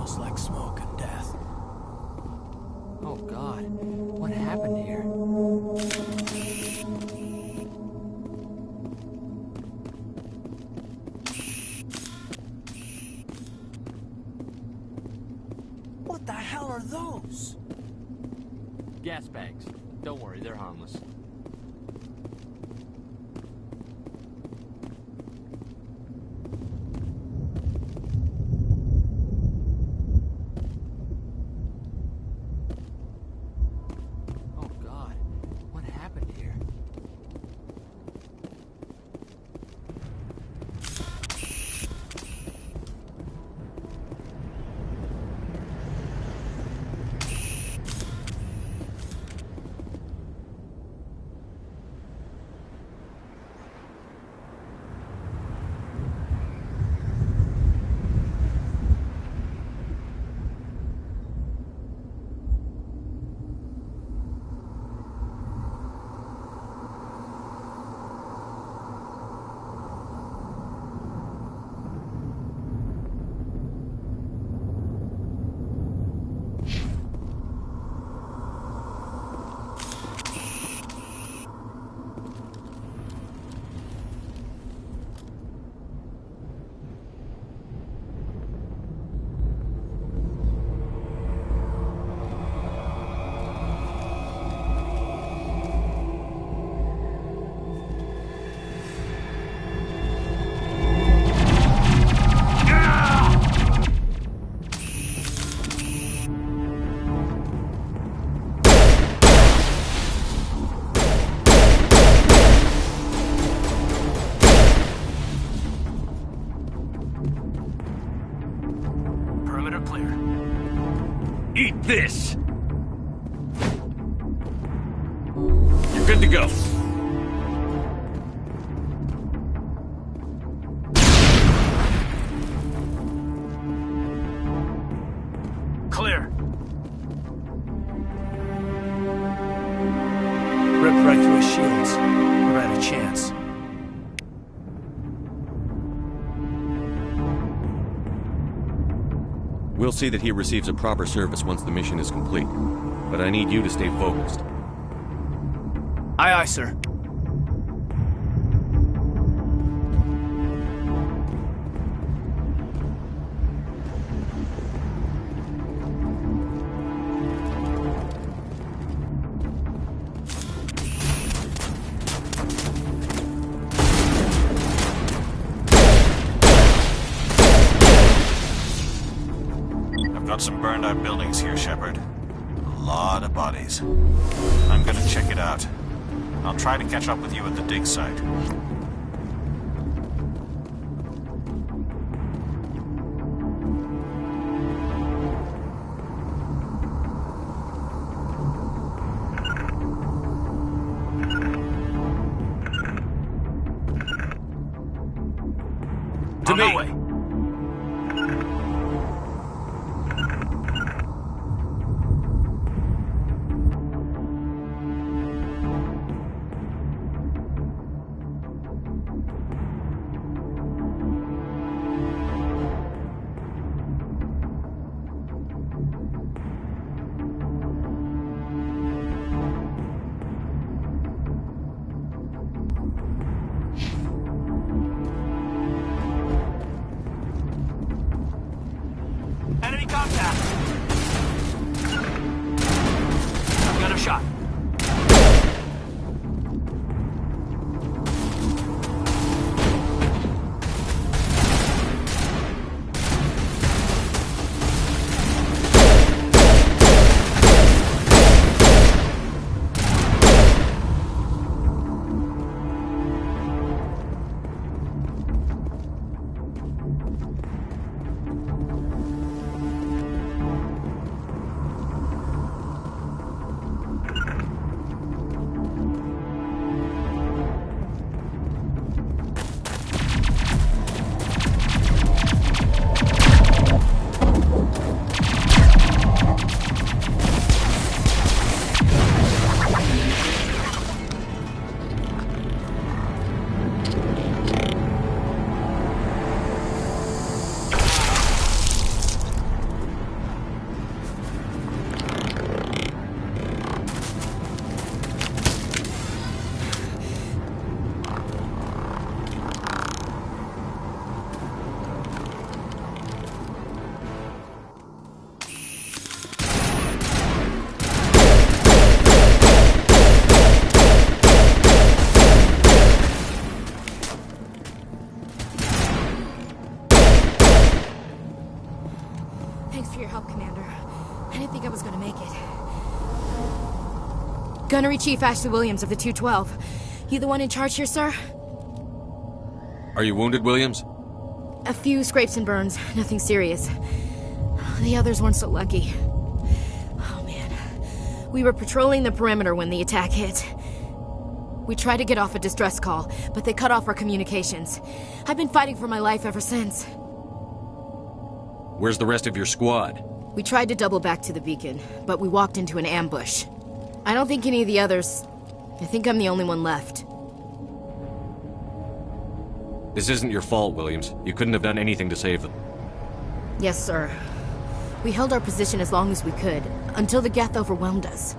Smells like smoke and death. Oh God, what happened here? What the hell are those? Gas bags. Don't worry, they're harmless. Oh God, what happened here? Perimeter clear. Eat this! You're good to go. Clear. Ripped right through his shields. Never had a chance. We'll see that he receives a proper service once the mission is complete. But I need you to stay focused. Aye, aye, sir. Got some burned out buildings here, Shepard. A lot of bodies. I'm gonna check it out. I'll try to catch up with you at the dig site. On my way. Enemy contact! I've got a shot. for your help, Commander. I didn't think I was gonna make it. Gunnery Chief Ashley Williams of the 212. You the one in charge here, sir? Are you wounded, Williams? A few scrapes and burns, nothing serious. The others weren't so lucky. Oh man. We were patrolling the perimeter when the attack hit. We tried to get off a distress call, but they cut off our communications. I've been fighting for my life ever since. Where's the rest of your squad? We tried to double back to the beacon, but we walked into an ambush. I don't think any of the others... I think I'm the only one left. This isn't your fault, Williams. You couldn't have done anything to save them. Yes, sir. We held our position as long as we could, until the Geth overwhelmed us.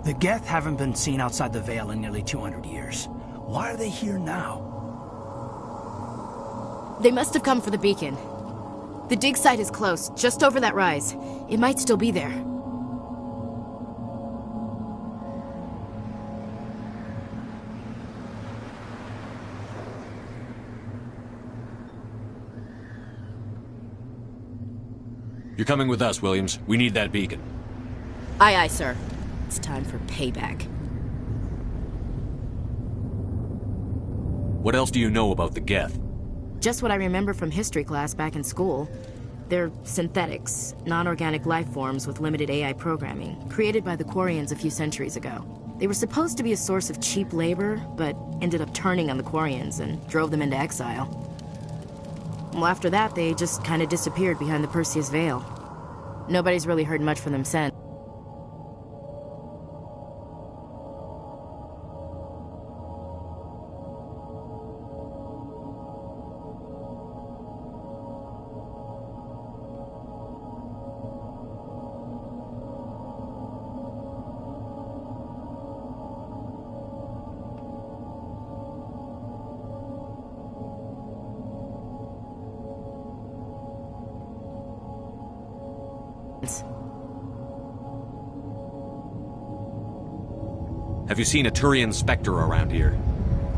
The Geth haven't been seen outside the Veil in nearly 200 years. Why are they here now? They must have come for the beacon. The dig site is close, just over that rise. It might still be there. You're coming with us, Williams. We need that beacon. Aye, aye, sir. It's time for payback. What else do you know about the Geth? Just what I remember from history class back in school. They're synthetics, non-organic life forms with limited AI programming, created by the Quarians a few centuries ago. They were supposed to be a source of cheap labor, but ended up turning on the Quarians and drove them into exile. Well, after that, they just kind of disappeared behind the Perseus Veil. Nobody's really heard much from them since. Have you seen a Turian Spectre around here?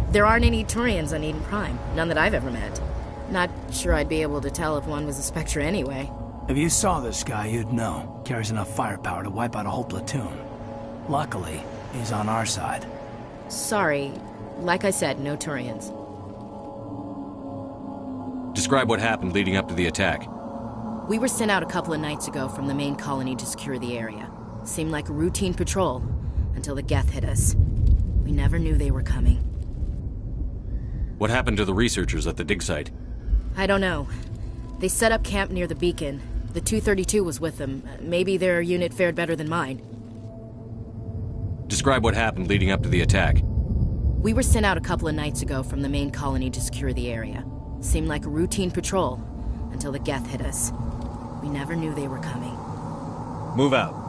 There aren't any Turians on Eden Prime. None that I've ever met. Not sure I'd be able to tell if one was a Spectre anyway. If you saw this guy, you'd know. Carries enough firepower to wipe out a whole platoon. Luckily, he's on our side. Sorry. Like I said, no Turians. Describe what happened leading up to the attack. We were sent out a couple of nights ago from the main colony to secure the area. Seemed like a routine patrol, until the Geth hit us. We never knew they were coming. What happened to the researchers at the dig site? I don't know. They set up camp near the beacon. The 232 was with them. Maybe their unit fared better than mine. Describe what happened leading up to the attack. We were sent out a couple of nights ago from the main colony to secure the area. Seemed like a routine patrol, until the Geth hit us. We never knew they were coming. Move out.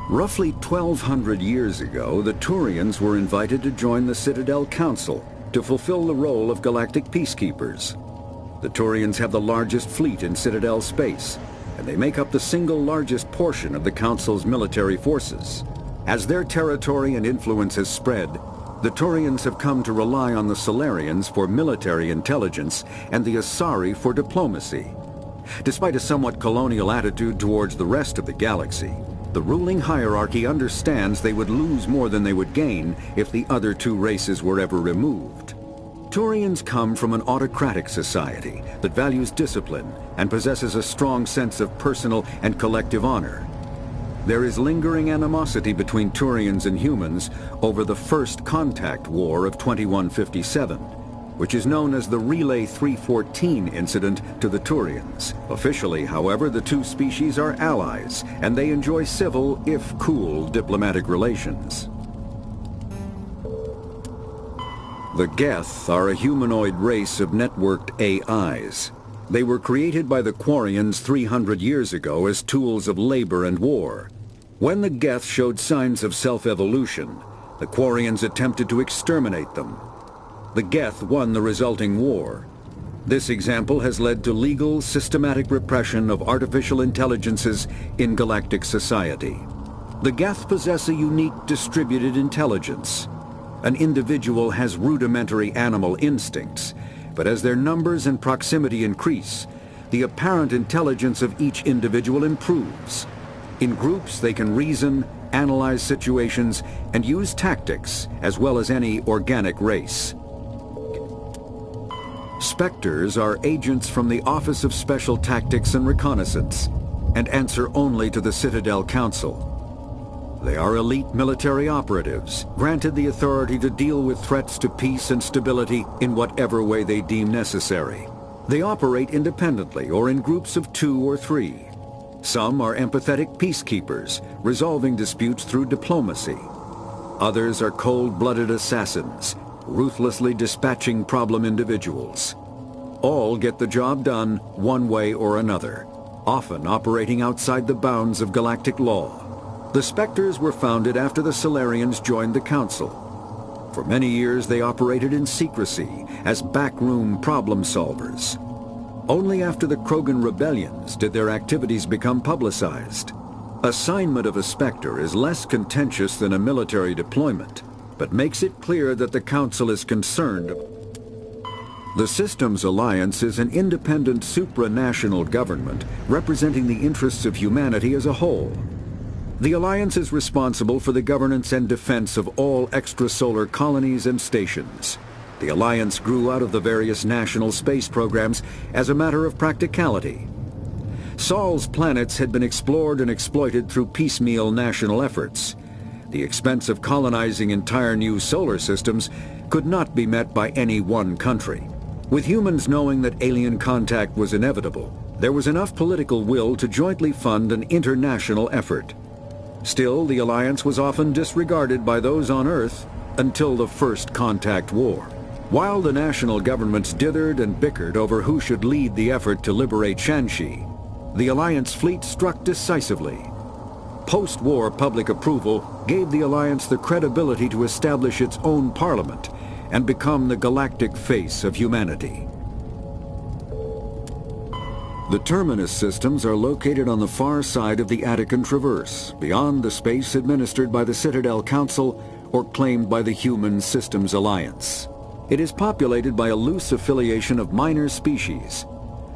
Roughly 1,200 years ago, the Turians were invited to join the Citadel Council to fulfill the role of galactic peacekeepers. The Turians have the largest fleet in Citadel space, and they make up the single largest portion of the Council's military forces. As their territory and influence has spread, the Turians have come to rely on the Salarians for military intelligence and the Asari for diplomacy. Despite a somewhat colonial attitude towards the rest of the galaxy, the ruling hierarchy understands they would lose more than they would gain if the other two races were ever removed. Turians come from an autocratic society that values discipline and possesses a strong sense of personal and collective honor. There is lingering animosity between Turians and humans over the First Contact War of 2157, which is known as the Relay 314 incident to the Turians. Officially, however, the two species are allies, and they enjoy civil, if cool, diplomatic relations. The Geth are a humanoid race of networked AIs. They were created by the Quarians 300 years ago as tools of labor and war. When the Geth showed signs of self-evolution, the Quarians attempted to exterminate them. The Geth won the resulting war. This example has led to legal, systematic repression of artificial intelligences in galactic society. The Geth possess a unique distributed intelligence. An individual has rudimentary animal instincts, but as their numbers and proximity increase, the apparent intelligence of each individual improves. In groups, they can reason, analyze situations, and use tactics, as well as any organic race. Spectres are agents from the Office of Special Tactics and Reconnaissance, and answer only to the Citadel Council. They are elite military operatives, granted the authority to deal with threats to peace and stability in whatever way they deem necessary. They operate independently or in groups of 2 or 3. Some are empathetic peacekeepers, resolving disputes through diplomacy. Others are cold-blooded assassins, ruthlessly dispatching problem individuals. All get the job done one way or another, often operating outside the bounds of galactic law. The Spectres were founded after the Salarians joined the Council. For many years they operated in secrecy as backroom problem solvers. Only after the Krogan rebellions did their activities become publicized. Assignment of a Spectre is less contentious than a military deployment, but makes it clear that the Council is concerned. The Systems Alliance is an independent supranational government representing the interests of humanity as a whole. The Alliance is responsible for the governance and defense of all extrasolar colonies and stations. The Alliance grew out of the various national space programs as a matter of practicality. Sol's planets had been explored and exploited through piecemeal national efforts. The expense of colonizing entire new solar systems could not be met by any one country. With humans knowing that alien contact was inevitable, there was enough political will to jointly fund an international effort. Still, the Alliance was often disregarded by those on Earth until the First Contact War. While the national governments dithered and bickered over who should lead the effort to liberate Shanxi, the Alliance fleet struck decisively. Post-war public approval gave the Alliance the credibility to establish its own parliament and become the galactic face of humanity. The Terminus systems are located on the far side of the Attican Traverse, beyond the space administered by the Citadel Council or claimed by the Human Systems Alliance. It is populated by a loose affiliation of minor species,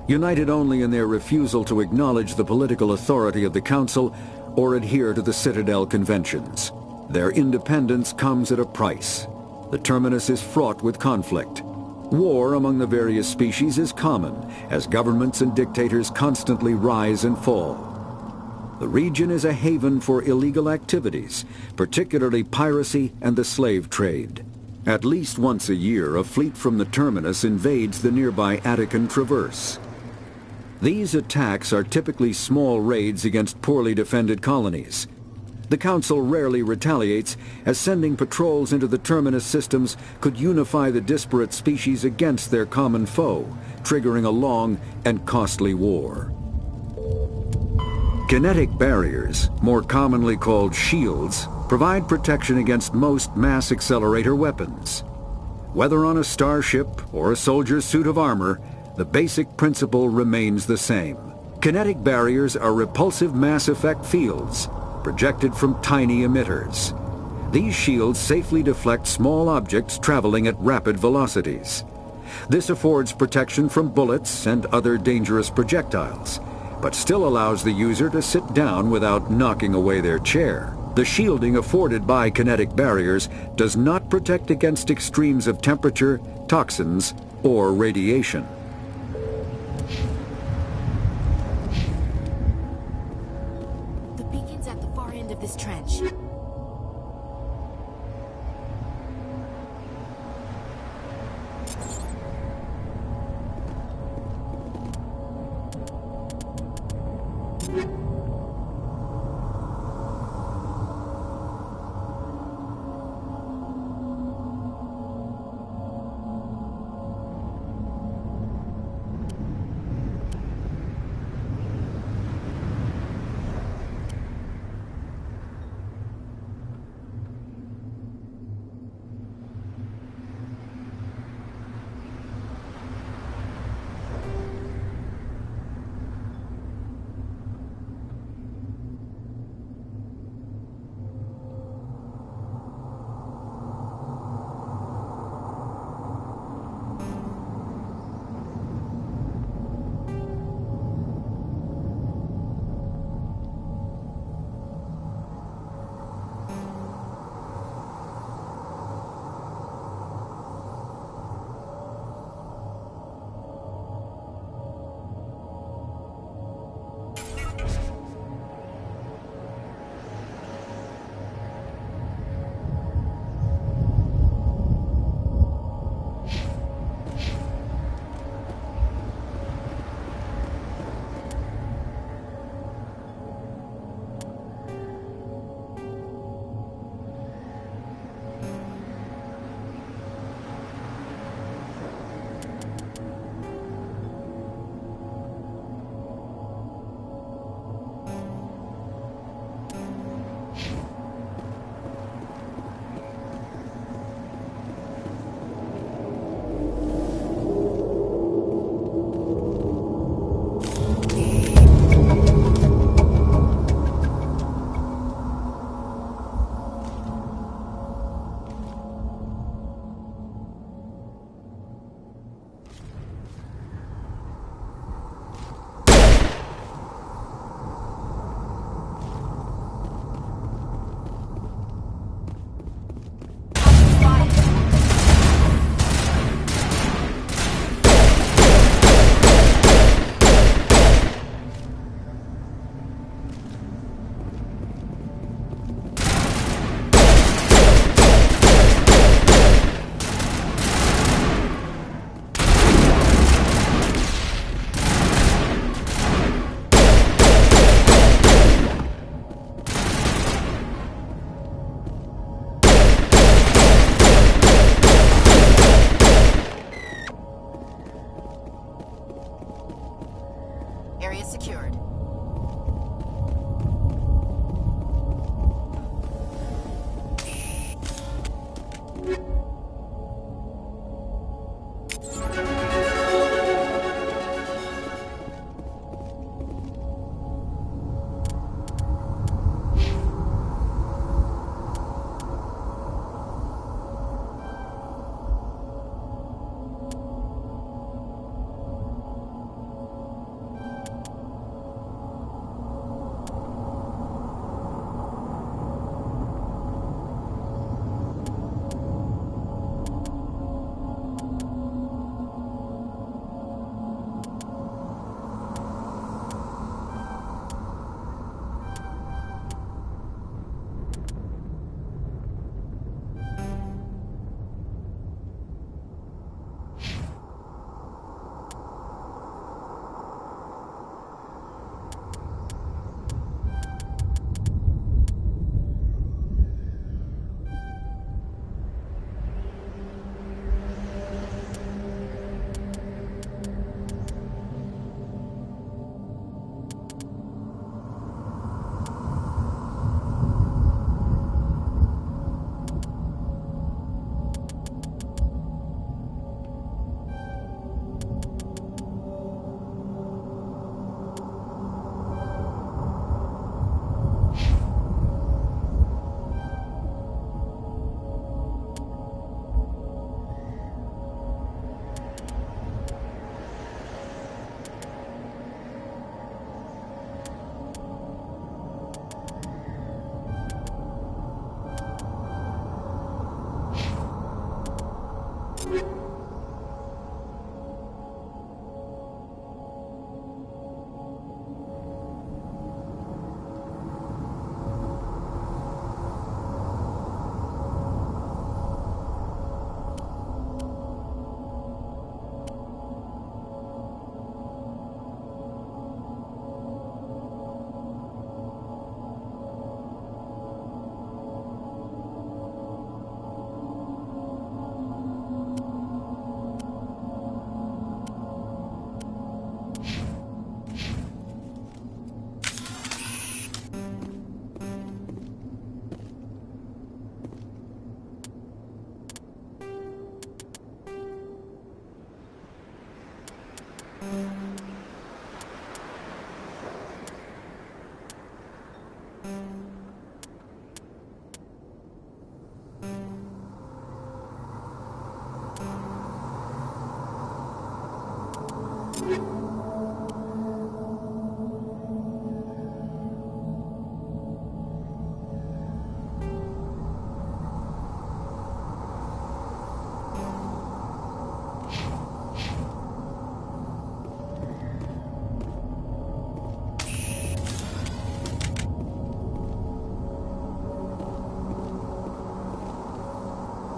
united only in their refusal to acknowledge the political authority of the Council or adhere to the Citadel Conventions. Their independence comes at a price. The Terminus is fraught with conflict. War among the various species is common, as governments and dictators constantly rise and fall. The region is a haven for illegal activities, particularly piracy and the slave trade. At least once a year, a fleet from the Terminus invades the nearby Attican Traverse. These attacks are typically small raids against poorly defended colonies. The Council rarely retaliates, as sending patrols into the Terminus systems could unify the disparate species against their common foe, triggering a long and costly war. Kinetic barriers, more commonly called shields, provide protection against most mass accelerator weapons. Whether on a starship or a soldier's suit of armor, the basic principle remains the same. Kinetic barriers are repulsive mass effect fields, projected from tiny emitters. These shields safely deflect small objects traveling at rapid velocities. This affords protection from bullets and other dangerous projectiles, but still allows the user to sit down without knocking away their chair. The shielding afforded by kinetic barriers does not protect against extremes of temperature, toxins, or radiation. The beacon's at the far end of this trench.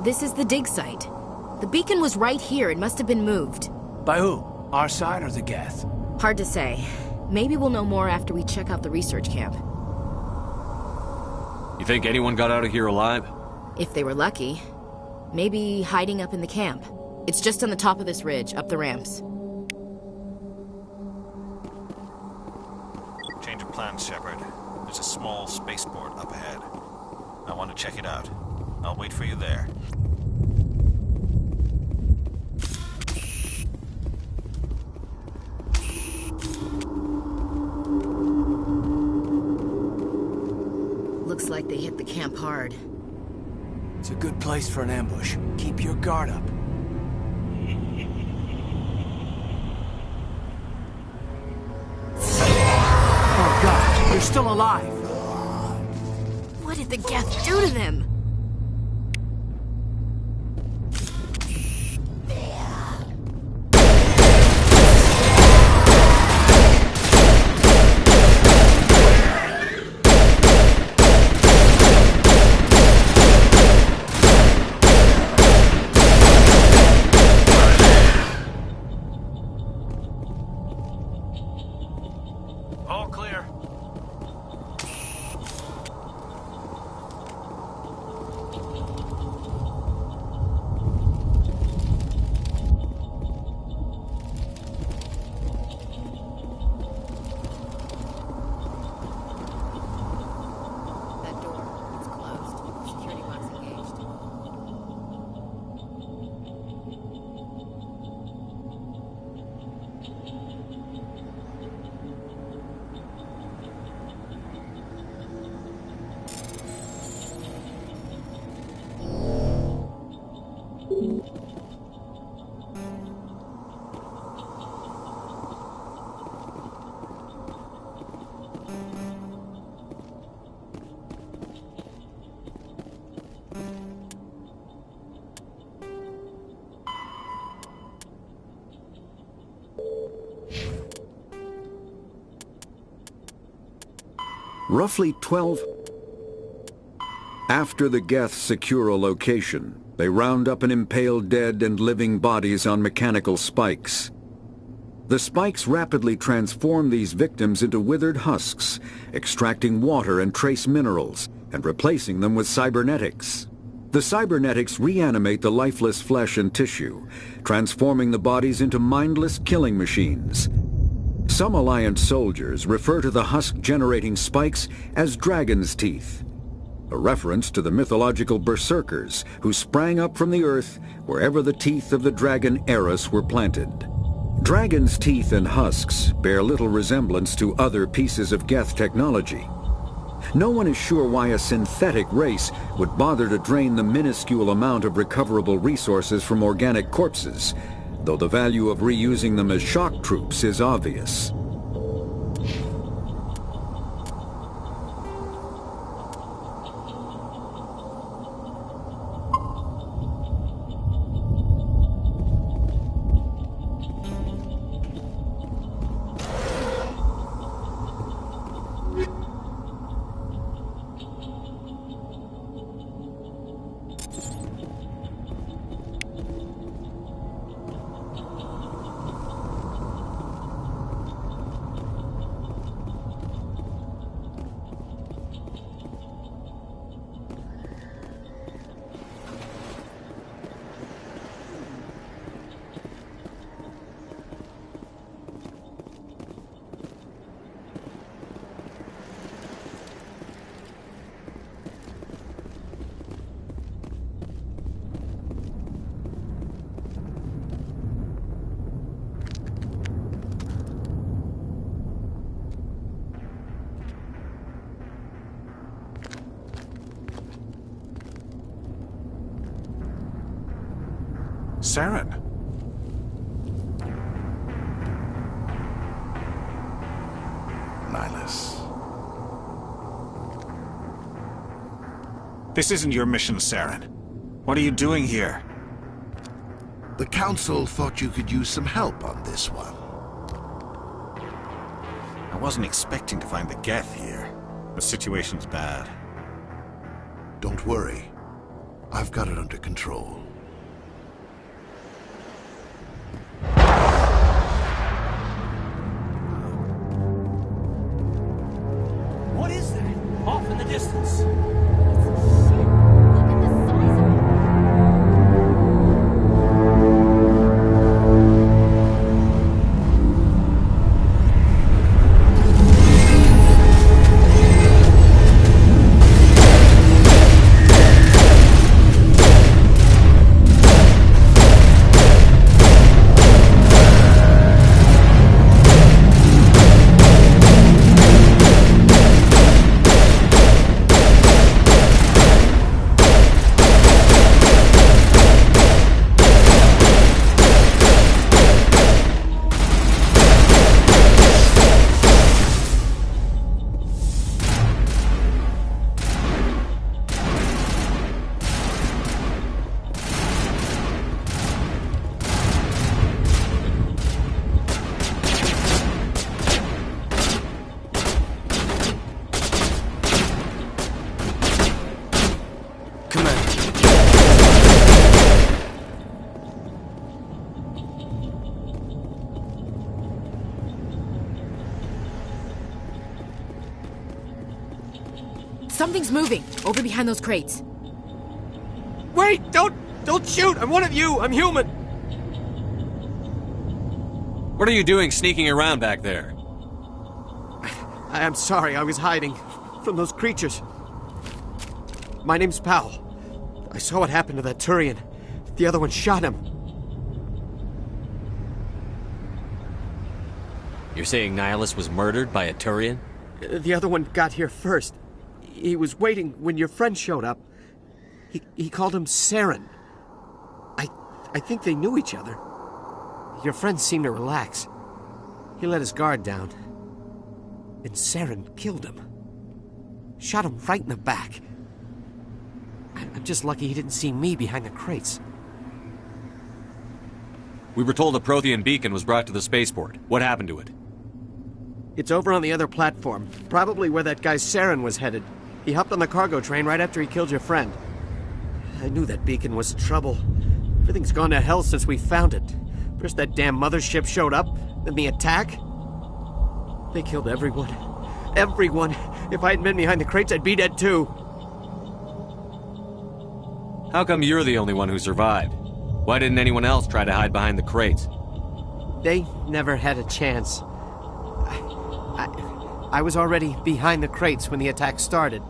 This is the dig site. The beacon was right here. It must have been moved. By who? Our side or the Geth? Hard to say. Maybe we'll know more after we check out the research camp. You think anyone got out of here alive? If they were lucky. Maybe hiding up in the camp. It's just on the top of this ridge, up the ramps. Change of plans, Shepard. There's a small spaceport up ahead. I want to check it out. I'll wait for you there. Looks like they hit the camp hard. It's a good place for an ambush. Keep your guard up. Oh God, you're still alive! What did the Geth do to them? All clear. That door, it's closed. Security box engaged. Roughly 12... After the Geth secure a location, they round up and impale dead and living bodies on mechanical spikes. The spikes rapidly transform these victims into withered husks, extracting water and trace minerals, and replacing them with cybernetics. The cybernetics reanimate the lifeless flesh and tissue, transforming the bodies into mindless killing machines. Some Alliance soldiers refer to the husk-generating spikes as dragon's teeth, a reference to the mythological berserkers who sprang up from the earth wherever the teeth of the dragon Eris were planted. Dragon's teeth and husks bear little resemblance to other pieces of Geth technology. No one is sure why a synthetic race would bother to drain the minuscule amount of recoverable resources from organic corpses, though the value of reusing them as shock troops is obvious. Saren. Nihlus. This isn't your mission, Saren. What are you doing here? The Council thought you could use some help on this one. I wasn't expecting to find the Geth here. The situation's bad. Don't worry. I've got it under control. What is that? Off in the distance. Something's moving, over behind those crates. Wait! Don't shoot! I'm one of you! I'm human! What are you doing sneaking around back there? I'm sorry, I was hiding from those creatures. My name's Powell. I saw what happened to that Turian. The other one shot him. You're saying Nihilus was murdered by a Turian? The other one got here first. He was waiting when your friend showed up. He called him Saren. I think they knew each other. Your friend seemed to relax. He let his guard down. And Saren killed him. Shot him right in the back. I'm just lucky he didn't see me behind the crates. We were told a Prothean beacon was brought to the spaceport. What happened to it? It's over on the other platform. Probably where that guy Saren was headed. He hopped on the cargo train right after he killed your friend. I knew that beacon was trouble. Everything's gone to hell since we found it. First that damn mothership showed up, then the attack. They killed everyone. Everyone. If I hadn't been behind the crates, I'd be dead too. How come you're the only one who survived? Why didn't anyone else try to hide behind the crates? They never had a chance. I was already behind the crates when the attack started.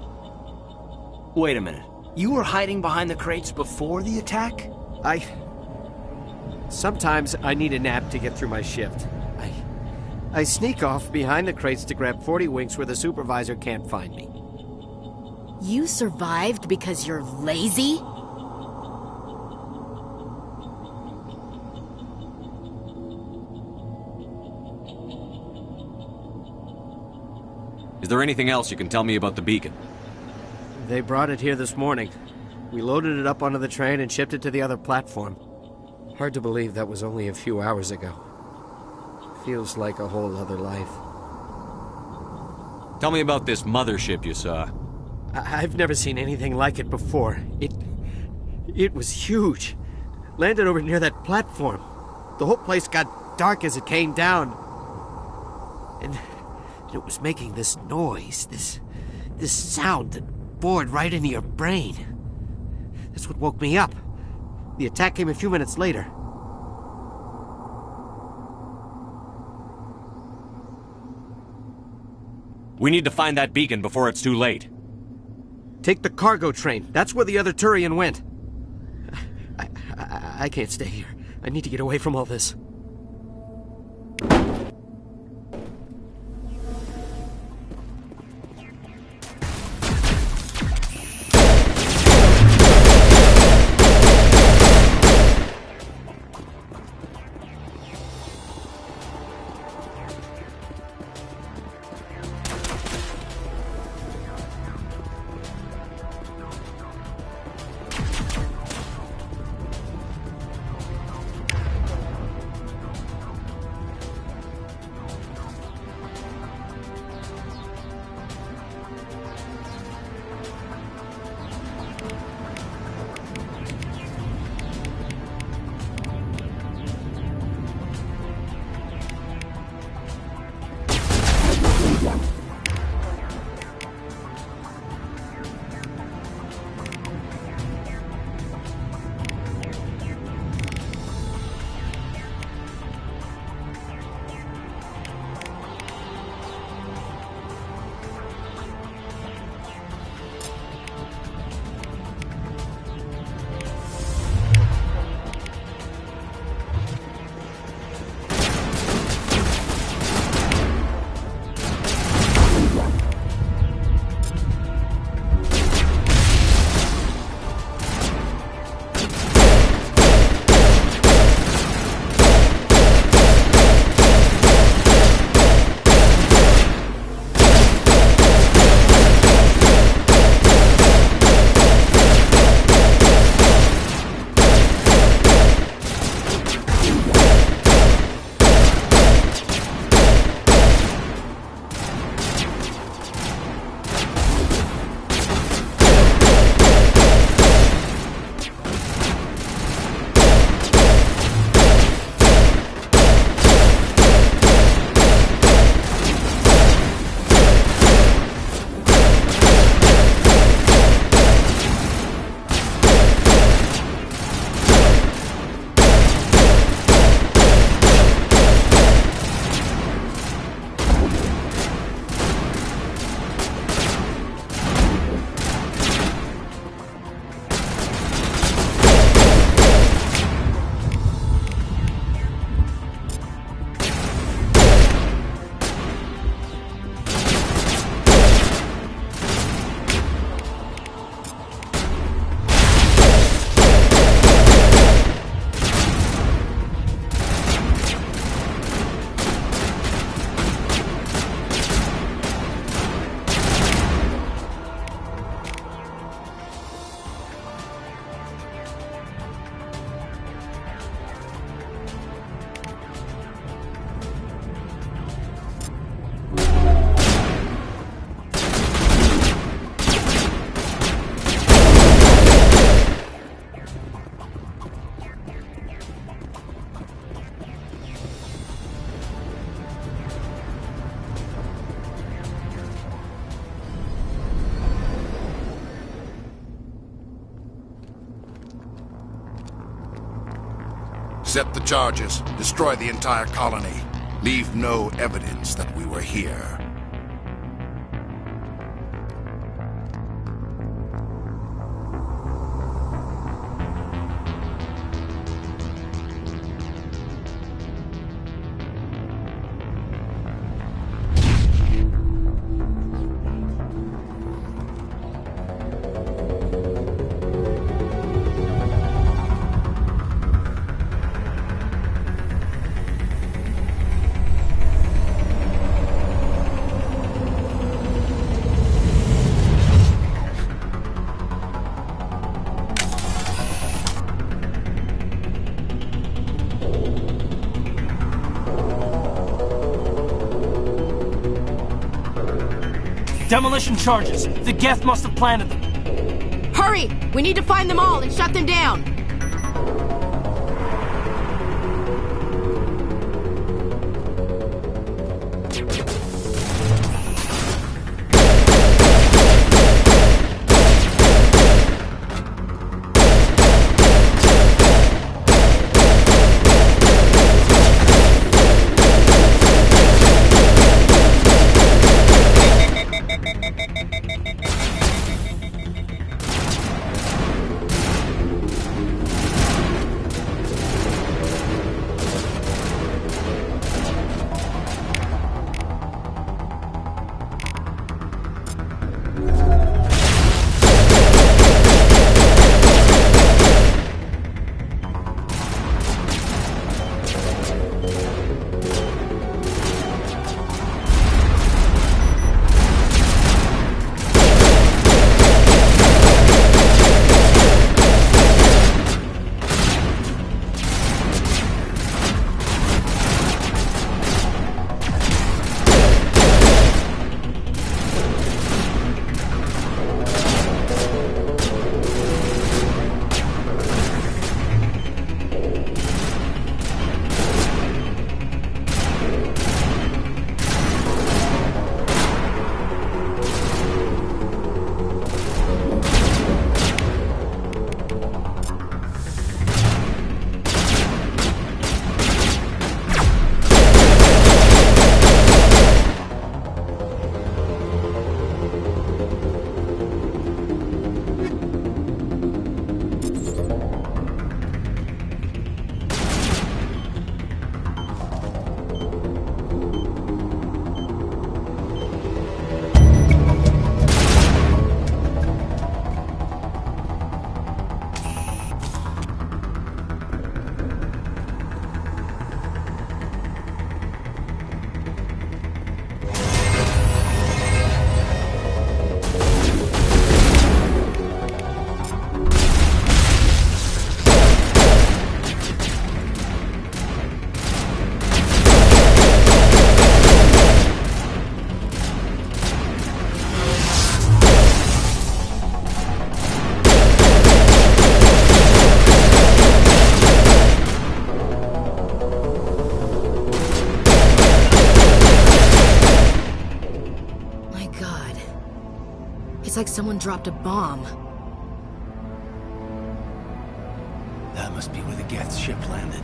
Wait a minute. You were hiding behind the crates before the attack? Sometimes I need a nap to get through my shift. I sneak off behind the crates to grab 40 winks where the supervisor can't find me. You survived because you're lazy? Is there anything else you can tell me about the beacon? They brought it here this morning. We loaded it up onto the train and shipped it to the other platform. Hard to believe that was only a few hours ago. Feels like a whole other life. Tell me about this mothership you saw. I've never seen anything like it before. It was huge. Landed over near that platform. The whole place got dark as it came down. And it was making this noise, this sound that bored right into your brain. That's what woke me up. The attack came a few minutes later. We need to find that beacon before it's too late. Take the cargo train. That's where the other Turian went. I can't stay here. I need to get away from all this. Accept the charges. Destroy the entire colony. Leave no evidence that we were here. Demolition charges. The Geth must have planted them. Hurry! We need to find them all and shut them down! It's like someone dropped a bomb. That must be where the Geth ship landed.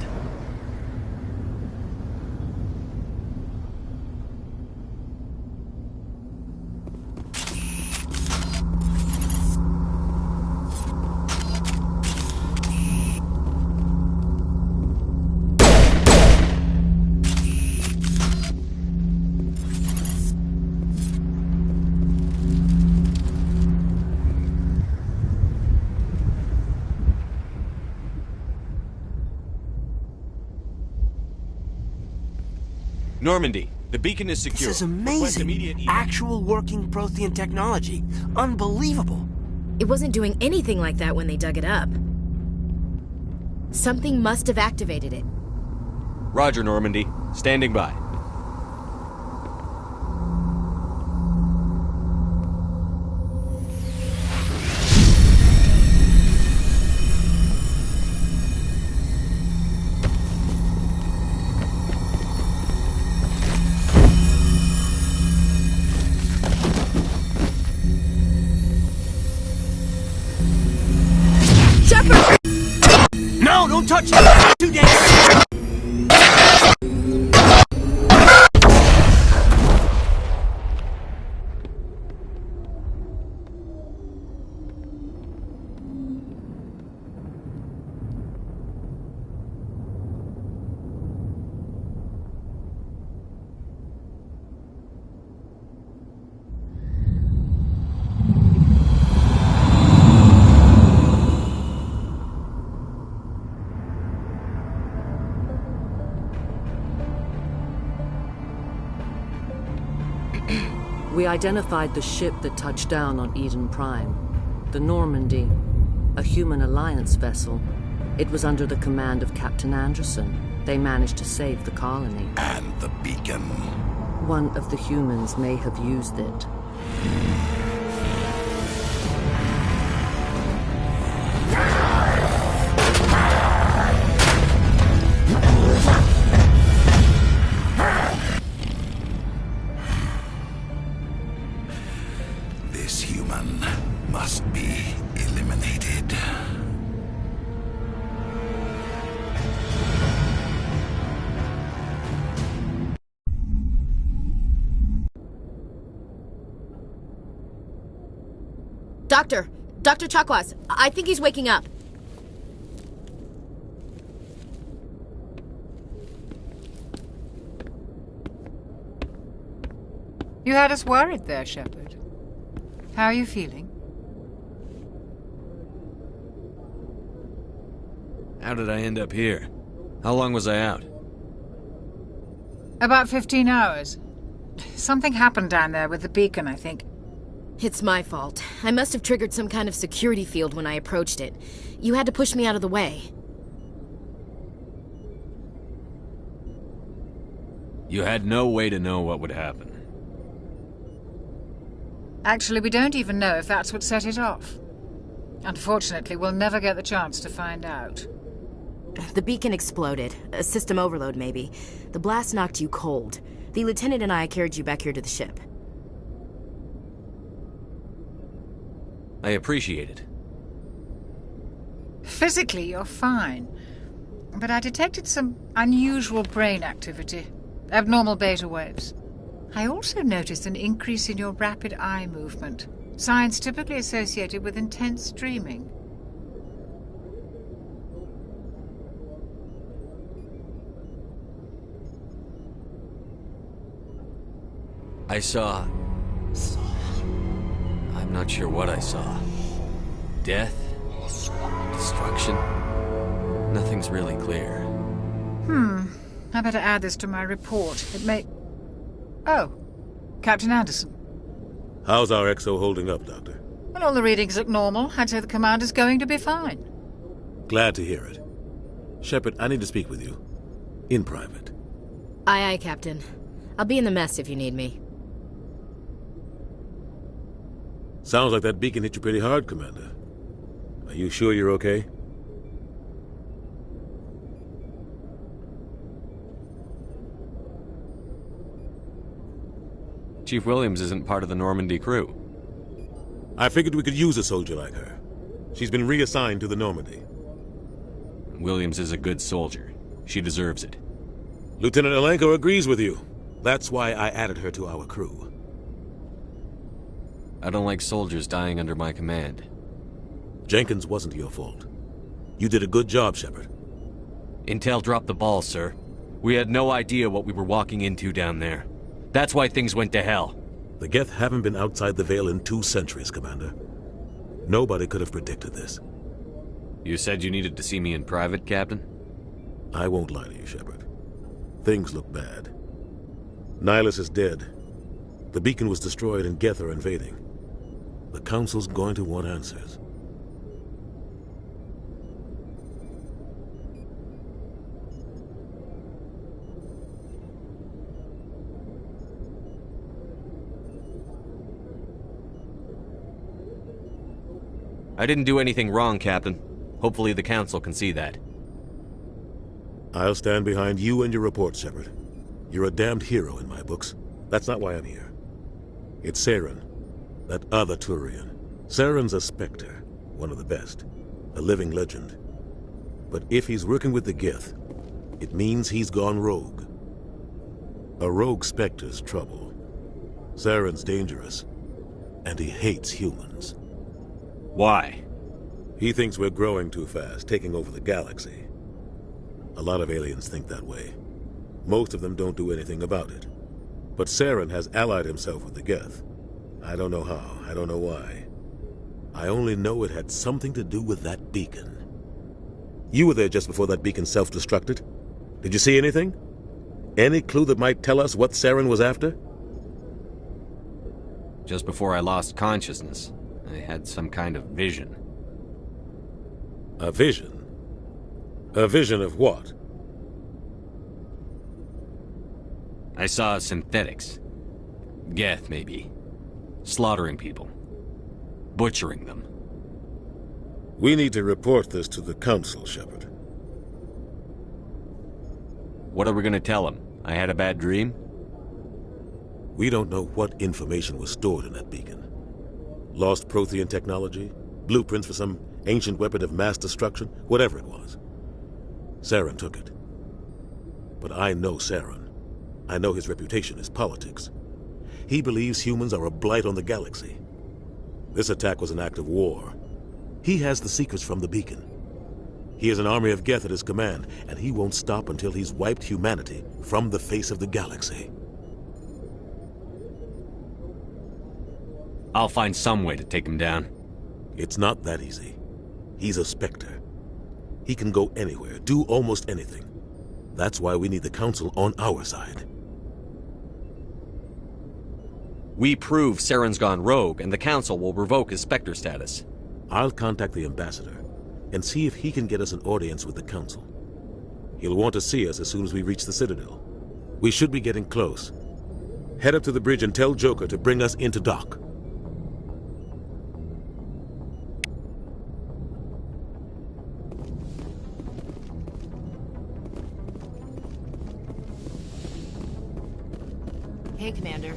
Normandy, the beacon is secure. This is Request amazing. immediate Actual working Prothean technology. Unbelievable. It wasn't doing anything like that when they dug it up. Something must have activated it. Roger, Normandy. Standing by. No, don't touch it! Too dangerous! We identified the ship that touched down on Eden Prime. The Normandy, a human alliance vessel. It was under the command of Captain Anderson. They managed to save the colony. And the beacon. One of the humans may have used it. This human must be eliminated. Dr. Chakwas, I think he's waking up. You had us worried there, Shepard. How are you feeling? How did I end up here? How long was I out? About 15 hours. Something happened down there with the beacon, I think. It's my fault. I must have triggered some kind of security field when I approached it. You had to push me out of the way. You had no way to know what would happen. Actually, we don't even know if that's what set it off. Unfortunately, we'll never get the chance to find out. The beacon exploded. A system overload, maybe. The blast knocked you cold. The lieutenant and I carried you back here to the ship. I appreciate it. Physically, you're fine. But I detected some unusual brain activity. Abnormal beta waves. I also noticed an increase in your rapid eye movement. Signs typically associated with intense dreaming. I saw... I'm not sure what I saw. Death? Destruction? Nothing's really clear. I better add this to my report. It may... Oh, Captain Anderson. How's our XO holding up, Doctor? Well, all the readings look normal. I'd say the commander's going to be fine. Glad to hear it. Shepard, I need to speak with you. In private. Aye, Captain. I'll be in the mess if you need me. Sounds like that beacon hit you pretty hard, Commander. Are you sure you're okay? Chief Williams isn't part of the Normandy crew. I figured we could use a soldier like her. She's been reassigned to the Normandy. Williams is a good soldier. She deserves it. Lieutenant Alenko agrees with you. That's why I added her to our crew. I don't like soldiers dying under my command. Jenkins wasn't your fault. You did a good job, Shepard. Intel dropped the ball, sir. We had no idea what we were walking into down there. That's why things went to hell. The Geth haven't been outside the Veil in 2 centuries, Commander. Nobody could have predicted this. You said you needed to see me in private, Captain? I won't lie to you, Shepard. Things look bad. Nihilus is dead. The beacon was destroyed and Geth are invading. The Council's going to want answers. I didn't do anything wrong, Captain. Hopefully the Council can see that. I'll stand behind you and your report, Shepard. You're a damned hero in my books. That's not why I'm here. It's Saren, that other Turian. Saren's a Spectre, one of the best. A living legend. But if he's working with the Geth, it means he's gone rogue. A rogue Spectre's trouble. Saren's dangerous, and he hates humans. Why? He thinks we're growing too fast, taking over the galaxy. A lot of aliens think that way. Most of them don't do anything about it. But Saren has allied himself with the Geth. I don't know how, I don't know why. I only know it had something to do with that beacon. You were there just before that beacon self-destructed. Did you see anything? Any clue that might tell us what Saren was after? Just before I lost consciousness, I had some kind of vision. A vision? A vision of what? I saw synthetics. Geth, maybe. Slaughtering people. Butchering them. We need to report this to the Council, Shepard. What are we gonna tell them? I had a bad dream? We don't know what information was stored in that beacon. Lost Prothean technology? Blueprints for some ancient weapon of mass destruction? Whatever it was. Saren took it. But I know Saren. I know his reputation is politics. He believes humans are a blight on the galaxy. This attack was an act of war. He has the secrets from the beacon. He has an army of Geth at his command, and he won't stop until he's wiped humanity from the face of the galaxy. I'll find some way to take him down. It's not that easy. He's a Spectre. He can go anywhere, do almost anything. That's why we need the Council on our side. We prove Saren's gone rogue, and the Council will revoke his Spectre status. I'll contact the Ambassador and see if he can get us an audience with the Council. He'll want to see us as soon as we reach the Citadel. We should be getting close. Head up to the bridge and tell Joker to bring us into dock. Hey, Commander.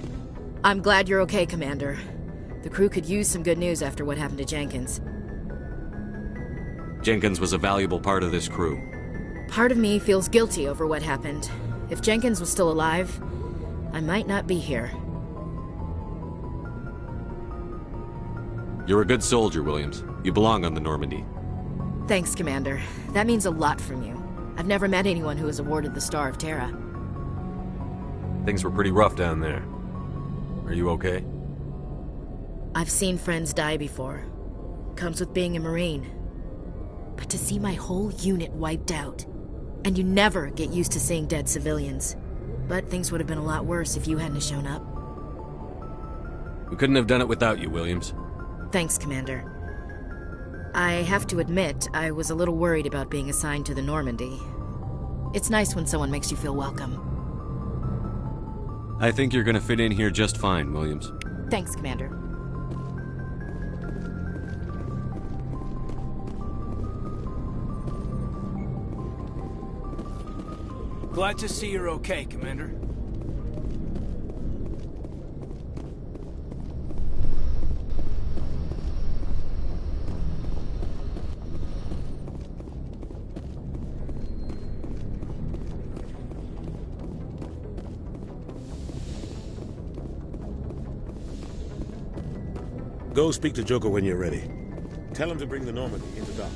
I'm glad you're okay, Commander. The crew could use some good news after what happened to Jenkins. Jenkins was a valuable part of this crew. Part of me feels guilty over what happened. If Jenkins was still alive, I might not be here. You're a good soldier, Williams. You belong on the Normandy. Thanks, Commander. That means a lot from you. I've never met anyone who was awarded the Star of Terra. Things were pretty rough down there. Are you okay? I've seen friends die before. Comes with being a Marine. But to see my whole unit wiped out, and you never get used to seeing dead civilians. But things would have been a lot worse if you hadn't shown up. We couldn't have done it without you, Williams. Thanks, Commander. I have to admit, I was a little worried about being assigned to the Normandy. It's nice when someone makes you feel welcome. I think you're gonna fit in here just fine, Williams. Thanks, Commander. Glad to see you're okay, Commander. Go speak to Joker when you're ready. Tell him to bring the Normandy into dock.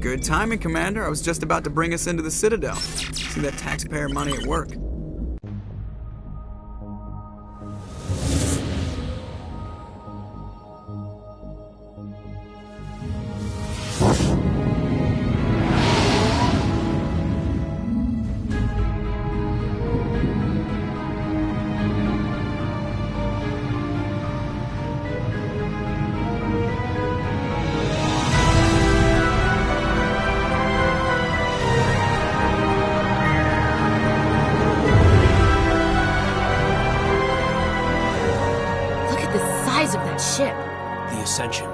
Good timing, Commander. I was just about to bring us into the Citadel. See that taxpayer money at work. size of that ship. The Ascension,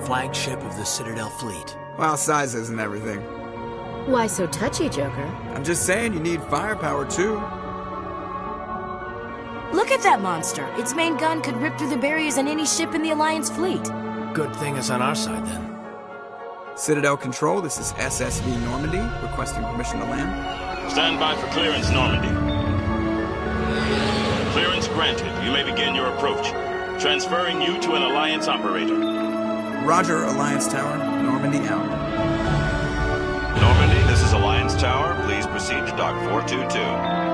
flagship of the Citadel fleet. Well, size isn't everything. Why so touchy, Joker? I'm just saying you need firepower, too. Look at that monster. Its main gun could rip through the barriers in any ship in the Alliance fleet. Good thing it's on our side, then. Citadel Control, this is SSV Normandy, requesting permission to land. Stand by for clearance, Normandy. Clearance granted. You may begin your approach. Transferring you to an Alliance operator. Roger, Alliance Tower. Normandy out. Normandy, this is Alliance Tower. Please proceed to Dock 422.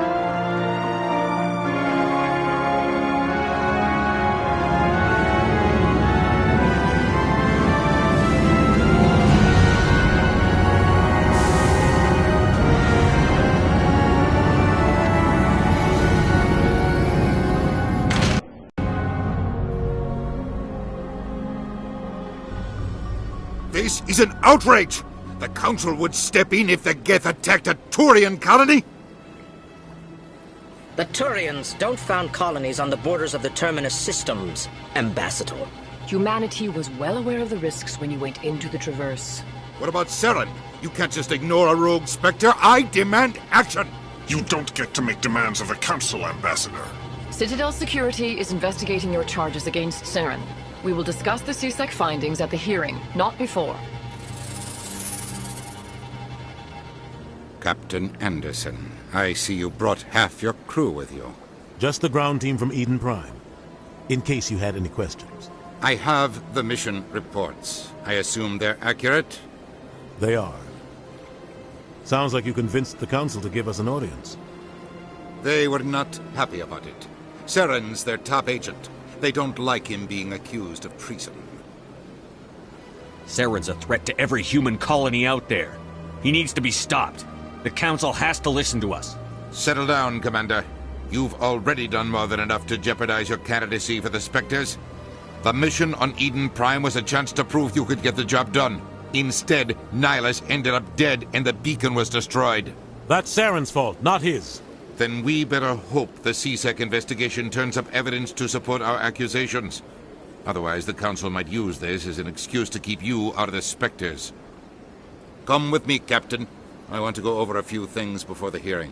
This is an outrage! The Council would step in if the Geth attacked a Turian colony? The Turians don't found colonies on the borders of the Terminus systems, Ambassador. Humanity was well aware of the risks when you went into the Traverse. What about Saren? You can't just ignore a rogue Spectre. I demand action! You don't get to make demands of the Council, Ambassador. Citadel Security is investigating your charges against Saren. We will discuss the CSEC findings at the hearing, not before. Captain Anderson, I see you brought half your crew with you. Just the ground team from Eden Prime, in case you had any questions. I have the mission reports. I assume they're accurate? They are. Sounds like you convinced the Council to give us an audience. They were not happy about it. Saren's their top agent. They don't like him being accused of treason. Saren's a threat to every human colony out there. He needs to be stopped. The Council has to listen to us. Settle down, Commander. You've already done more than enough to jeopardize your candidacy for the Spectres. The mission on Eden Prime was a chance to prove you could get the job done. Instead, Nihilus ended up dead and the beacon was destroyed. That's Saren's fault, not his. Then we better hope the CSEC investigation turns up evidence to support our accusations. Otherwise, the Council might use this as an excuse to keep you out of the Spectres. Come with me, Captain. I want to go over a few things before the hearing.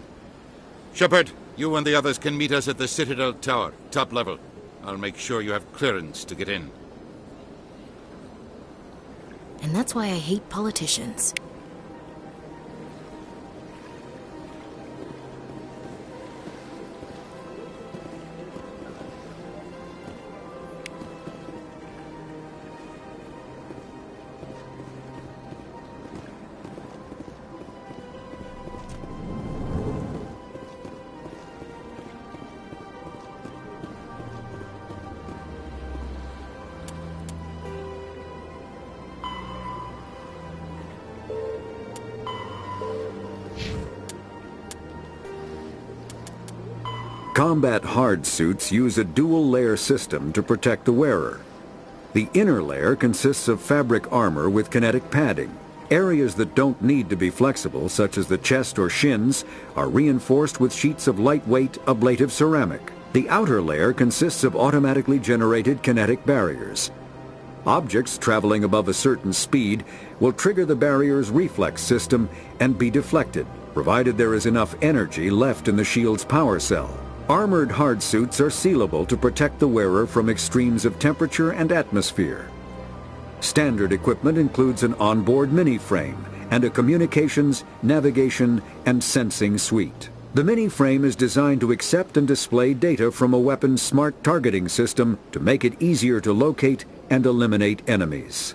Shepard, you and the others can meet us at the Citadel Tower, top level. I'll make sure you have clearance to get in. And that's why I hate politicians. Combat hard suits use a dual-layer system to protect the wearer. The inner layer consists of fabric armor with kinetic padding. Areas that don't need to be flexible, such as the chest or shins, are reinforced with sheets of lightweight, ablative ceramic. The outer layer consists of automatically generated kinetic barriers. Objects traveling above a certain speed will trigger the barrier's reflex system and be deflected, provided there is enough energy left in the shield's power cell. Armored hard suits are sealable to protect the wearer from extremes of temperature and atmosphere. Standard equipment includes an onboard mini-frame and a communications, navigation, and sensing suite. The mini-frame is designed to accept and display data from a weapon's smart targeting system to make it easier to locate and eliminate enemies.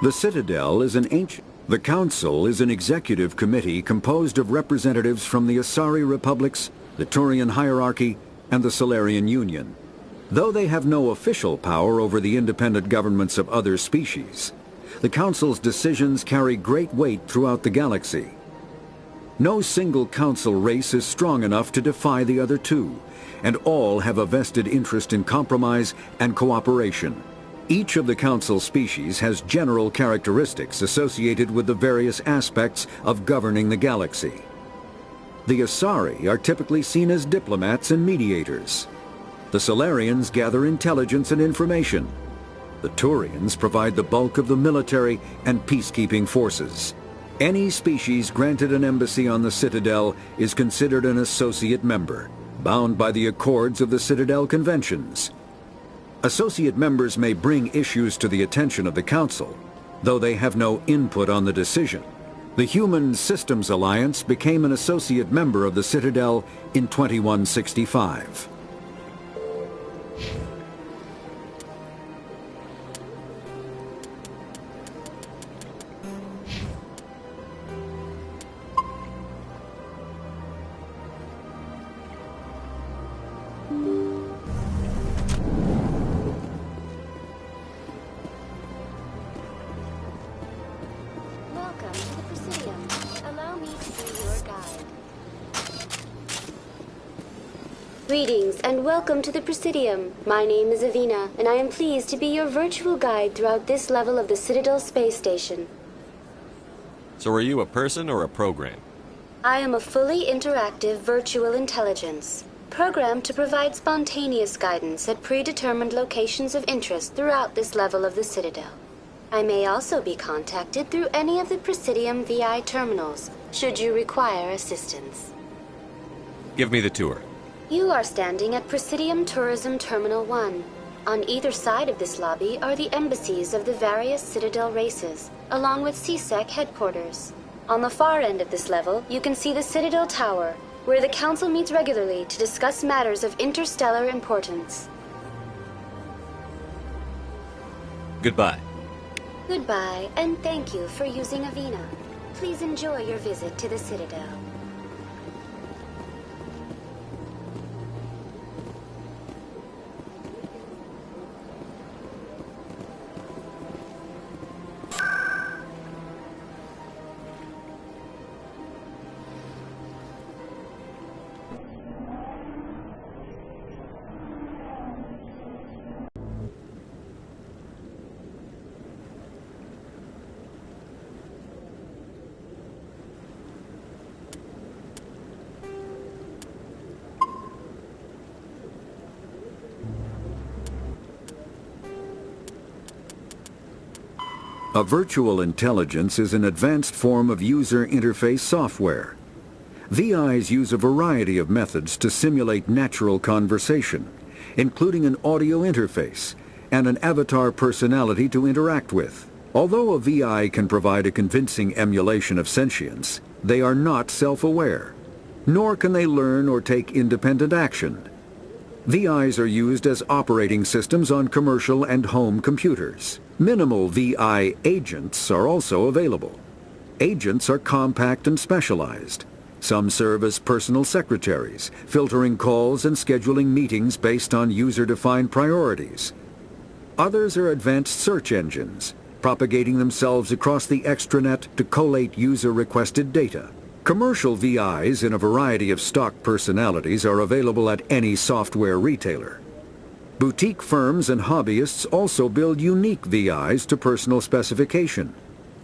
The Citadel is an ancient... The Council is an executive committee composed of representatives from the Asari Republics, the Turian Hierarchy, and the Solarian Union. Though they have no official power over the independent governments of other species, the Council's decisions carry great weight throughout the galaxy. No single Council race is strong enough to defy the other two, and all have a vested interest in compromise and cooperation. Each of the Council species has general characteristics associated with the various aspects of governing the galaxy. The Asari are typically seen as diplomats and mediators. The Solarians gather intelligence and information. The Turians provide the bulk of the military and peacekeeping forces. Any species granted an embassy on the Citadel is considered an associate member, bound by the accords of the Citadel Conventions. Associate members may bring issues to the attention of the Council, though they have no input on the decision. The Human Systems Alliance became an associate member of the Citadel in 2165. Greetings and welcome to the Presidium. My name is Avina, and I am pleased to be your virtual guide throughout this level of the Citadel Space Station. So are you a person or a program? I am a fully interactive virtual intelligence, programmed to provide spontaneous guidance at predetermined locations of interest throughout this level of the Citadel. I may also be contacted through any of the Presidium VI terminals, should you require assistance. Give me the tour. You are standing at Presidium Tourism Terminal 1. On either side of this lobby are the embassies of the various Citadel races, along with CSEC headquarters. On the far end of this level, you can see the Citadel Tower, where the Council meets regularly to discuss matters of interstellar importance. Goodbye. Goodbye, and thank you for using Avina. Please enjoy your visit to the Citadel. A virtual intelligence is an advanced form of user interface software. VIs use a variety of methods to simulate natural conversation, including an audio interface and an avatar personality to interact with. Although a VI can provide a convincing emulation of sentience, they are not self-aware, nor can they learn or take independent action. VIs are used as operating systems on commercial and home computers. Minimal VI agents are also available. Agents are compact and specialized. Some serve as personal secretaries, filtering calls and scheduling meetings based on user-defined priorities. Others are advanced search engines, propagating themselves across the extranet to collate user-requested data. Commercial VIs in a variety of stock personalities are available at any software retailer. Boutique firms and hobbyists also build unique VIs to personal specification.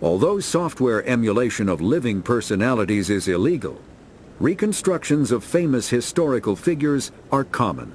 Although software emulation of living personalities is illegal, reconstructions of famous historical figures are common.